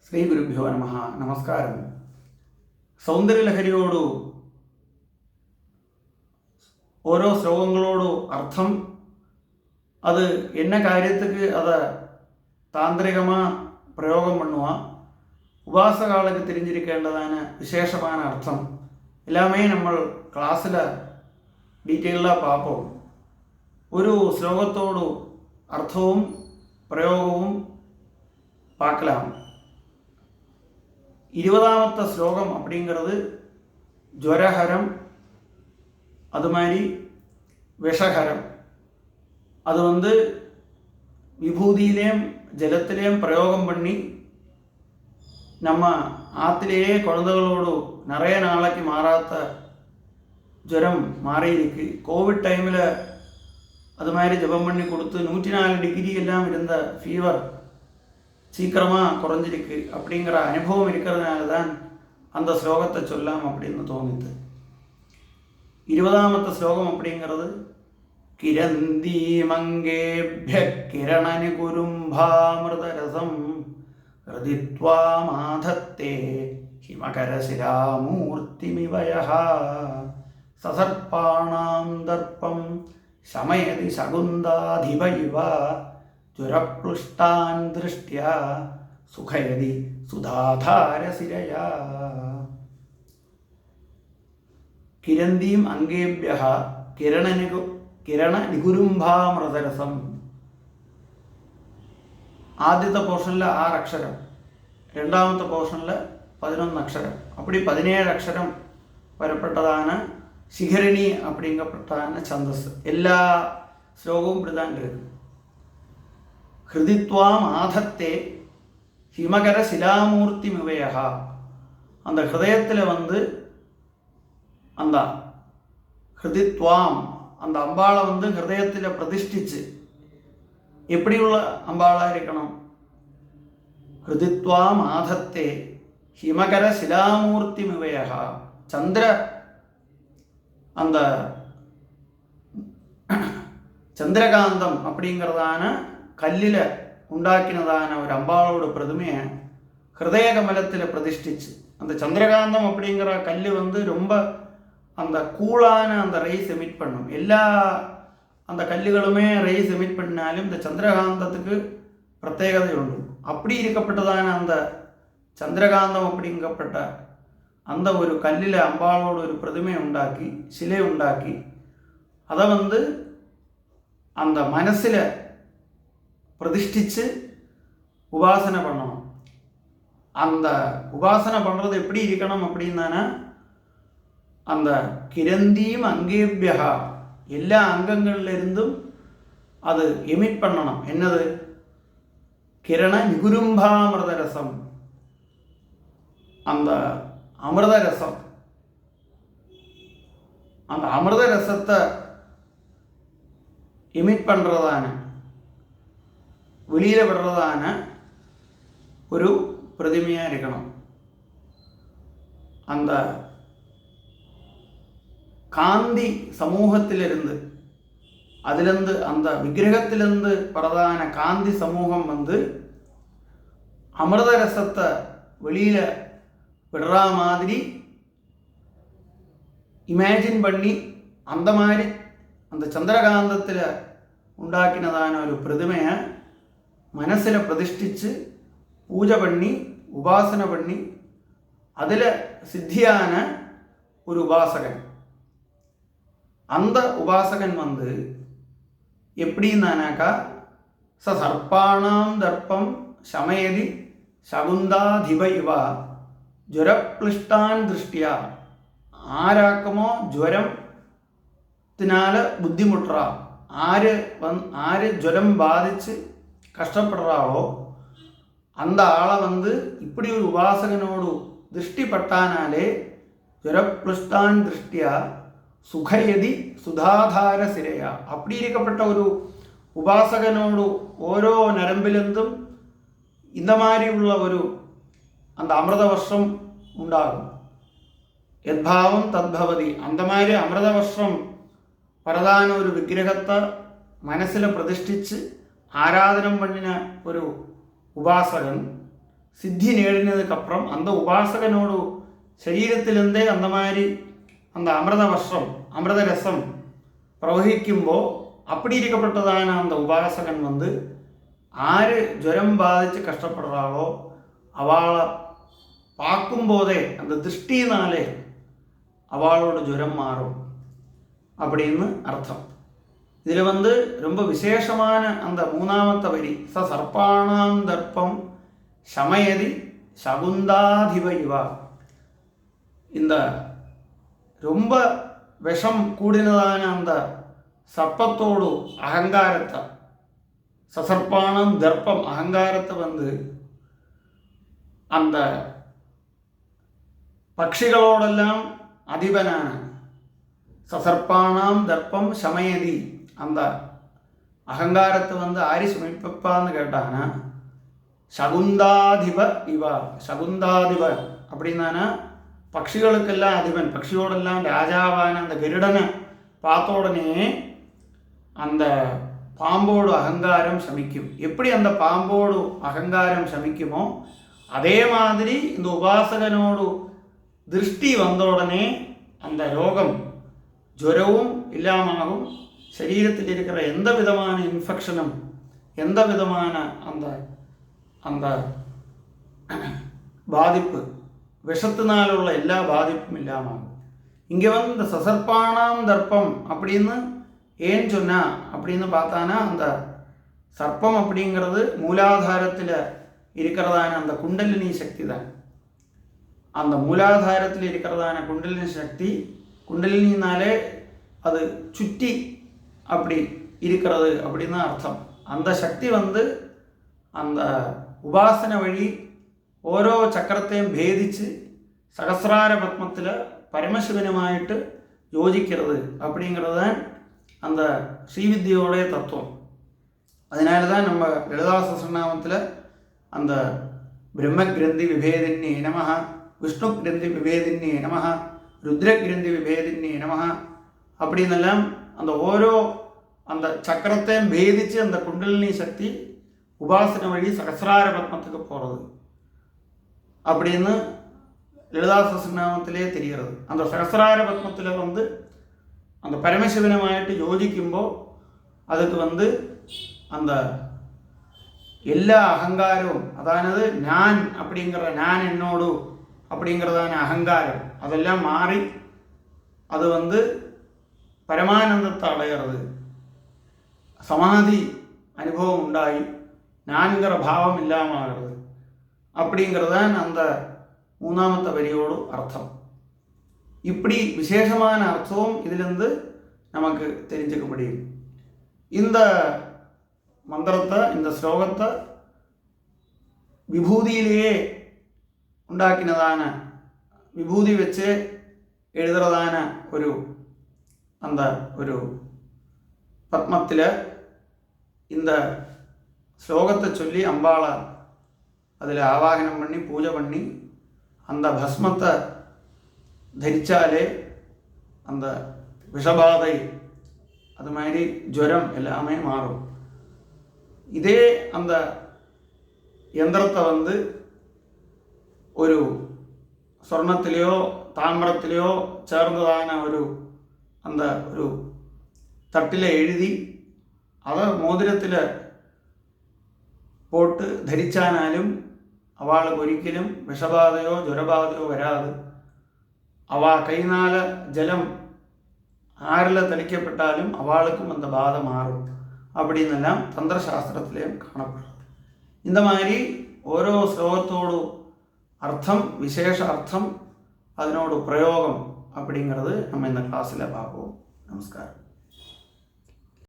ശ്രീ ഗുരുഭ്യോ നമഃ. നമസ്കാരം. സൗന്ദര്യലഹരിയോടു ഓരോ ശ്ലോകങ്ങളോടു അർത്ഥം அது என்ன காரியத்துக்கு அதை தாந்திரிகமாக பிரயோகம் பண்ணுவா, உபாசகாலுக்கு தெரிஞ்சிருக்கேண்டதான விசேஷமான அர்த்தம் எல்லாமே நம்ம கிளாஸில் டீட்டெயிலாக பார்ப்போம். ഒരു ശ്ലോകത്തോടു അർത്ഥവും പ്രയോഗവും பார்க்கலாம். 20ാമത്തെ ശ്ലോകം அப்படிங்கிறது ஜுவரஹரம், அது மாதிரி விஷஹரம். அது விபூதியிலேயும் ஜலத்திலேயும் பிரயோகம் பண்ணி நம்ம ஆற்றுலேயே குழந்தைகளோடு நிறைய நாளைக்கு மாறாத்த ஜுரம் மாறி இருக்கு. கோவிட் டைமில் அது மாதிரி ஜபம் பண்ணி கொடுத்து 104 டிகிரி எல்லாம் இருந்த ஃபீவர் சீக்கிரமாக குறைஞ்சிருக்கு அப்படிங்கிற அனுபவம் இருக்கிறதுனால தான் அந்த ஸ்லோகத்தை சொல்லாம் அப்படின்னு தோணுது. 20ാമത്തെ ശ്ലോകം அப்படிங்கிறது കിരന്തീമംഗേഭ്യ കിരണനികുരുംഭാമൃതരസം ഹൃദിത്വാ മാധത്തെ ഹിമകരശിലാമൂർത്തിമിവയഃ സസർപ്പാണാം ദർപ്പം ശമയതി ശകുന്താധിപ ഇവ ജ്വരപ്ലുഷ്ടാൻ ദൃഷ്ട്യാ സുഖയതി സുധാധാരശിരയാ. കിരന്തീം അംഗേഭ്യഃ കിരണനികുരുംഭാമൃതരസം. ആദ്യത്തെ പോർഷനിൽ 6 അക്ഷരം, രണ്ടാമത്തെ പോർഷനിൽ 11 അക്ഷരം, அப்படி 17 அக்ஷரம் வரப்பட்டதான சிகரணி அப்படிங்கப்பட்டதான சந்தஸ். எல்லா ஸ்லோகமும் இப்படிதான் இருக்கு. ஹிருதித்வாம் ஆதத்தே ஹிமகர சிலாமூர்த்தி மிவயஹா. அந்த ஹிருதயத்தில் அந்த ஹிருதித்வாம் அந்த அம்பாளை ஹிருதயத்தில் பிரதிஷ்டிச்சு எப்படி உள்ள அம்பாளாக இருக்கணும்? ஹிருதித்வாம் ஆதத்தே ஹிமகர சிலாமூர்த்தி மிவயஹா. சந்திர அந்த சந்திரகாந்தம் அப்படிங்கிறதான கல்லில் உண்டாக்கினதான ஒரு அம்பாளோட பிரதிமையை ஹிருதய கமலத்தில் பிரதிஷ்டிச்சு. அந்த சந்திரகாந்தம் அப்படிங்கிற கல் ரொம்ப அந்த கூலான அந்த ரேஸ் எமிட் பண்ணும். எல்லா அந்த கல்லுகளுமே ரேஸ் எமிட் பண்ணாலும் இந்த சந்திரகாந்தத்துக்கு பிரத்யேகதை உண்டு. அப்படி இருக்கப்பட்டதான அந்த சந்திரகாந்தம் அப்படிங்கப்பட்ட அந்த ஒரு கல்லில் அம்பாளோட ஒரு பிரதிமை உண்டாக்கி சிலை உண்டாக்கி அதை அந்த மனசில் பிரதிஷ்டிச்சு உபாசனை பண்ணணும். அந்த உபாசனை பண்ணுறது எப்படி இருக்கணும் அப்படின்னா, அந்த கிரந்தீம் அங்கேபியா எல்லா அங்கங்கள்லேருந்தும் அது எமிட் பண்ணணும். என்னது? கிரண நிகுரும்பாமிருதரசம். அந்த அமிர்தரசம், அந்த அமிர்தரசத்தை எமிட் பண்ணுறதான வெளியில் விடுறதான ஒரு பிரதிமையாக இருக்கணும். அந்த காந்தி சமூகத்திலிருந்து அதிலிருந்து அந்த விக்கிரகத்திலிருந்து பிரதான காந்தி சமூகம் அமிர்தரசத்தை வெளியில் விடுற மாதிரி இமேஜின் பண்ணி அந்த மாதிரி அந்த சந்திரகாந்தத்தில் உண்டாக்கினதான ஒரு பிரதிமையை மனசில் பிரதிஷ்டிச்சு பூஜை பண்ணி உபாசனை பண்ணி அதில் சித்தியான ஒரு உபாசகன். அந்த உபாசகன் எப்படின்னாக்கா சர்ப்பாணாம் தர்ப்பம் சமயதி சகுந்தாதிப இவா ജ്വരപ്ലിഷ്ടാൻ ദൃഷ്ടിയ. ആരാക്കുമോ ജ്വരത്തിനാല ബുദ്ധിമുട്ടുക, ആര് ജ്വരം ബാധിച്ച് കഷ്ടപ്പെടുறாளோ அந்த ஆளை இப்படி ஒரு உபாசகனோடு திருஷ்டிப்பட்டானாலே ജ്വരപ്ലിഷ്ടാൻ ദൃഷ്ടിയ സുഖയതി സുധാധാര സിരയ. அப்படி இருக்கப்பட்ட ஒரு உபாசகனோடு ஓரோ நரம்பிலிருந்தும் இந்த மாதிரி உள்ள ஒரு அந்த அமிர்த வருஷம் உண்டாகும். யத்பாவம் தத்பவதி. அந்த மாதிரி அமிர்த வருஷம் பிரதான ஒரு விக்கிரகத்தை மனசில் பிரதிஷ்டிச்சு ஆராதனம் பண்ணின ஒரு உபாசகன் சித்தி நேடினதுக்கப்புறம் அந்த உபாசகனோடு சரீரத்திலிருந்தே அந்த மாதிரி அந்த அமிர்த ரசம் பிரவகிக்கும்போ அப்படி இருக்கப்பட்டதான அந்த உபாசகன் வந்து ஆறு ஜுரம் பாதித்து கஷ்டப்படுறாளோ அவளை பார்க்கும்போதே அந்த திருஷ்டினாலே அவளோட ஜுரம் மாறும் அப்படின்னு அர்த்தம். இதில் வந்து ரொம்ப விசேஷமான அந்த மூணாமത്തെ வரி சர்ப்பாணாம் தர்ப்பம் சமயதி சகுந்தாதிப இவா. இந்த ரொம்ப விஷம் கூடினதான அந்த சர்ப்பத்தோடு அகங்காரத்தை சசர்ப்பானம் தர்ப்பம் அகங்காரத்தை வந்து அந்த பட்சிகளோடெல்லாம் அதிபனான சசர்ப்பானாம் தர்ப்பம் சமயதி அந்த அகங்காரத்தை வந்து ஆரி சமீபப்பான்னு கேட்டாங்கன்னா சகுந்தாதிப இவா. சகுந்தாதிப அப்படின்னா பட்சிகளுக்கெல்லாம் அதிபன், பட்சியோடெல்லாம் ராஜாவான அந்த கருடனை பார்த்த உடனே அந்த பாம்போடு அகங்காரம் சமிக்கும். எப்படி அந்த பாம்போடு அகங்காரம் சமிக்குமோ அதே மாதிரி இந்த உபாசகனோடு திருஷ்டி வந்த உடனே அந்த ரோகம் ஜுரவும் இல்லாமலும் சரீரத்தில் இருக்கிற எந்த விதமான இன்ஃபெக்ஷனும் எந்த விதமான அந்த அந்த பாதிப்பு விஷத்தினாலுள்ள எல்லா பாதிப்பும் இல்லாமல் இங்கே வந்து இந்த சசர்ப்பானாம் தர்ப்பம் அப்படின்னு ஏன் சொன்னா அப்படின்னு பார்த்தானா அந்த சர்ப்பம் அப்படிங்கிறது மூலாதாரத்தில் இருக்கிறதான அந்த குண்டலினி சக்தி தான். அந்த மூலாதாரத்தில் இருக்கிறதான குண்டலினி சக்தி குண்டலினாலே அது சுற்றி அப்படி இருக்கிறது அப்படின்னு அர்த்தம். அந்த சக்தி வந்து அந்த உபாசனை வழி ഓരോ ചക്രത്തെയും ഭേദിച്ച് സഹസ്രാര പത്മത്തിൽ പരമശിവനുമായിട്ട് യോജിக்கிறது அப்படிங்கிறது தான் அந்த ஸ்ரீவித்யோடைய தத்துவம். அதனால தான் நம்ம லலிதா சஹஸ்ரநாமத்தில் அந்த பிரம்மகிரந்தி விபேதின்யே நமஹ, விஷ்ணு கிரந்தி விபேதின்யே நமஹ, ருத்ரகிரந்தி விபேதின்யே நமஹ அப்படின்னெல்லாம் அந்த ஓரோ அந்த சக்கரத்தையும் பேதித்து அந்த குண்டலினி சக்தி உபாசனை வழி சகசிரார பத்மத்துக்கு போகிறது அப்படின்னு லலிதா சஹஸ்ரநாமத்திலே தெரிகிறது. அந்த சகசிரார பத்மத்தில் வந்து அந்த பரமசிவனுமாயிட்டு யோജിക്കുമ്പോൾ அதுக்கு வந்து அந்த எல்லா அகங்காரവും அதானது நான் அப்படிங்கிற நான் என்னோடு அப்படிங்கிறதான அகங்காரம் அதெல்லாம் மாறி அது வந்து பரமானந்தத்தை அடையிறது, சமாதி அனுபவம் உண்டாகி நான்கிற பாவம் இல்லாமல் ஆகிறது அப்படிங்கிறதான் அந்த மூணாமത്തെ வரியோடு அர்த்தம். இப்படி விசேஷமான அர்த்தம் இதிலிருந்து நமக்கு தெரிஞ்சுக்க முடியும். இந்த மந்திரத்தை இந்த ஸ்லோகத்தை விபூதியிலேயே ഉണ്ടാക്കിனதான விபூதி வச்சு எழுதுறதான ഒരു அந்த ஒரு பத்மத்தில் இந்த ஸ்லோகத்தை சொல்லி அம்பாளை அதில் ஆவாகனம் பண்ணி பூஜை பண்ணி அந்த பஸ்மத்தை தரிச்சாலே அந்த விஷபாதை அது மாதிரி ஜுரம் எல்லாமே மாறும். இதே அந்த யந்திரத்தை வந்து ஒரு സ്വർണത്തിലെയോ താമ്രത്തിലെയോ ചേർന്നതാണ് ഒരു அந்த ഒരു തട്ടിൽ എഴുതി അത് മോതിരത്തിൽ പോട്ട് ധരിച്ചാലും അവൾക്ക് ഒരിക്കലും വിഷബാധയോ ജ്വരബാധയോ വരാതെ അവ കൈനാല ജലം ആരിൽ തളിക്കപ്പെട്ടാലും അവൾക്കും அந்த ബാധ മാറും அப்படின்னெல்லாம் தந்திரசாஸ்திரத்திலேயும் காணப்படும். இந்த மாதிரி ഓരോ ശ്ലോകത്തോടും அர்த்தம் விசேஷ அர்த்தம் அதனோட பிரயோகம் அப்படிங்கிறது நம்ம இந்த கிளாஸில் பார்ப்போம். நமஸ்காரம்.